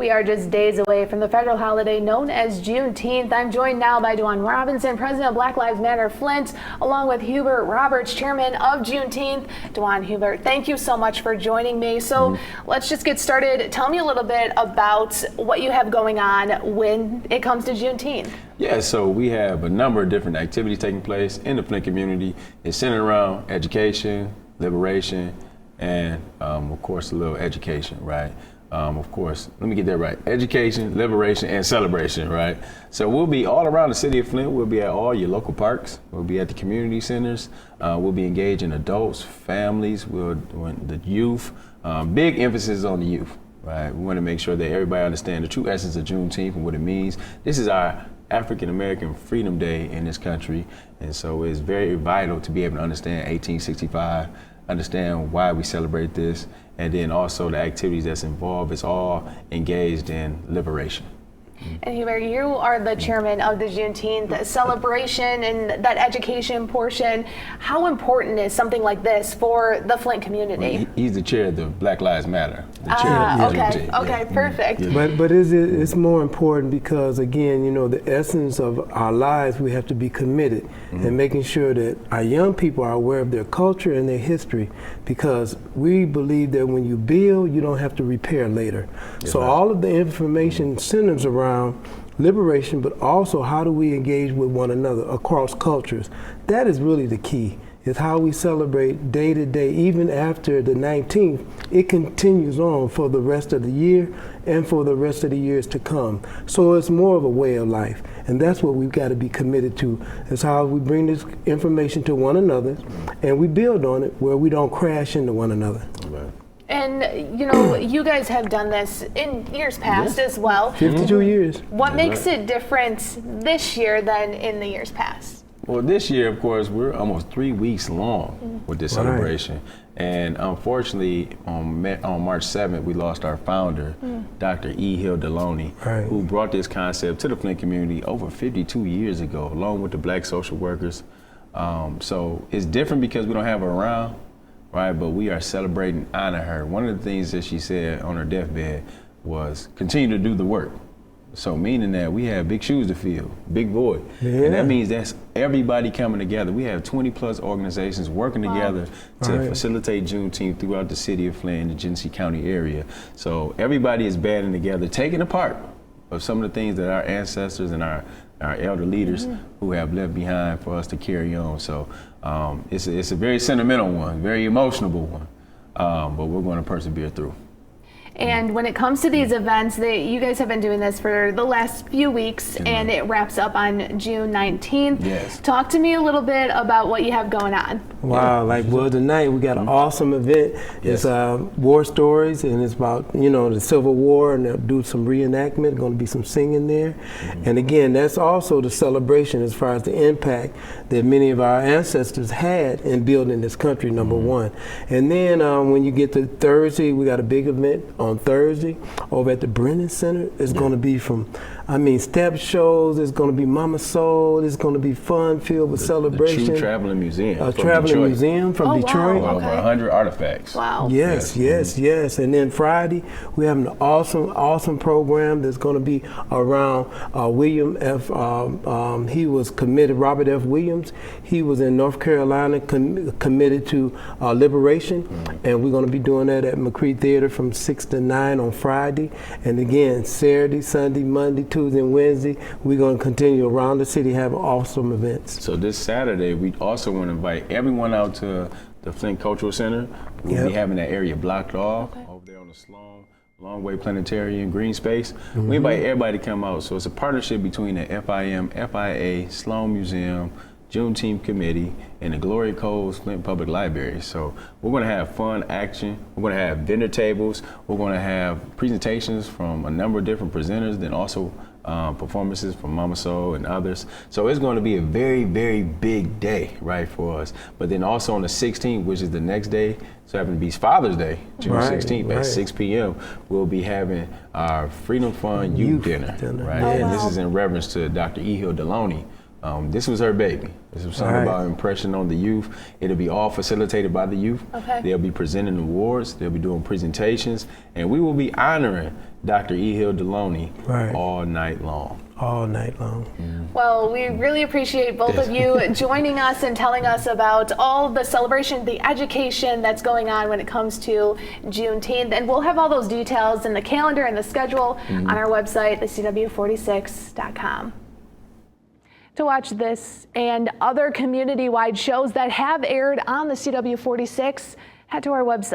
We are just days away from the federal holiday known as Juneteenth. I'm joined now by DeWaun Robinson, president of Black Lives Matter Flint, along with Hubert Roberts, chairman of Juneteenth. DeWaun, Hubert, thank you so much for joining me. So let's just get started. Tell me a little bit about what you have going on when it comes to Juneteenth. Yeah, so we have a number of different activities taking place in the Flint community. It's centered around education, liberation, and of course a little education, right? Of course, let me get that right. Education, liberation, and celebration, right? So we'll be all around the city of Flint. We'll be at all your local parks. We'll be at the community centers. We'll be engaging adults, families, the youth. Big emphasis on the youth, right? We want to make sure that everybody understands the true essence of Juneteenth and what it means. This is our African American Freedom Day in this country, and so it's very vital to be able to understand 1865, understand why we celebrate this, and then also the activities that's involved. It's all engaged in liberation. And Hubert, you are the chairman of the Juneteenth celebration and that education portion. How important is something like this for the Flint community? Well, he's the chair of the Black Lives Matter. The chair of Juneteenth. Okay, perfect. Yeah. But it's more important because, again, you know, the essence of our lives, we have to be committed and making sure that our young people are aware of their culture and their history, because we believe that when you build, you don't have to repair later. So all of the information centers around liberation, but also how do we engage with one another across cultures. That is really the key, is how we celebrate day to day. Even after the 19th, it continues on for the rest of the year and for the rest of the years to come. So it's more of a way of life, and that's what we've got to be committed to, is how we bring this information to one another and we build on it where we don't crash into one another. Right. And, you know, you guys have done this in years past as well. 52 years. What makes it different this year than in the years past? Well, this year, of course, we're almost 3 weeks long with this celebration. And unfortunately, on March 7th, we lost our founder, Dr. E. Hill Deloney, who brought this concept to the Flint community over 52 years ago, along with the black social workers. So it's different because we don't have her around. Right, but we are celebrating, honor her. One of the things that she said on her deathbed was continue to do the work. So meaning that we have big shoes to fill, big void. And that means that's everybody coming together. We have 20 plus organizations working together to facilitate Juneteenth throughout the city of Flint and the Genesee County area. So everybody is banding together, taking a part of some of the things that our ancestors and our elder leaders who have left behind for us to carry on. So it's a very sentimental one, very emotional one, but we're going to persevere through. And when it comes to these events, you guys have been doing this for the last few weeks, and it wraps up on June 19th. Yes. Talk to me a little bit about what you have going on. Wow, well, tonight we got an awesome event. It's war stories, and it's about, you know, the Civil War, and they'll do some reenactment, going to be some singing there. And again, that's also the celebration as far as the impact that many of our ancestors had in building this country, number one. And then when you get to Thursday, we got a big event on Thursday over at the Brennan Center. It's going to be step shows, it's going to be Mama Soul, it's going to be fun filled with celebration. The True Traveling Museum. A traveling museum from Detroit. Wow. Over 100 artifacts. Wow. Yes. And then Friday, we have an awesome program that's going to be around William F. He was committed, Robert F. Williams. He was in North Carolina committed to liberation. And we're going to be doing that at McCree Theater from 6 to 9 on Friday. And again, Saturday, Sunday, Monday, Tuesday, and Wednesday, we're going to continue around the city having awesome events. So this Saturday, we also want to invite everyone out to the Flint Cultural Center. We'll be having that area blocked off over there on the Longway Planetarium Green Space. We invite everybody to come out. So it's a partnership between the FIM, FIA, Sloan Museum, Juneteenth Committee, and the Gloria Coles Flint Public Library. So we're going to have fun action. We're going to have vendor tables. We're going to have presentations from a number of different presenters, then also performances from Mama Soul and others. So it's going to be a very, very big day, right, for us. But then also on the 16th, which is the next day, so happens to be Father's Day, June 16th at 6 p.m., we'll be having our Freedom Fund Youth Dinner, right? And this is in reverence to Dr. E. Hill Deloney. This was her baby. It's something about impression on the youth. It'll be all facilitated by the youth. Okay. They'll be presenting awards. They'll be doing presentations. And we will be honoring Dr. E. Hill Deloney all night long. All night long. Well, we really appreciate both of you joining us and telling us about all the celebration, the education that's going on when it comes to Juneteenth. And we'll have all those details in the calendar and the schedule on our website, thecw46.com. To watch this and other community-wide shows that have aired on the CW46, head to our website.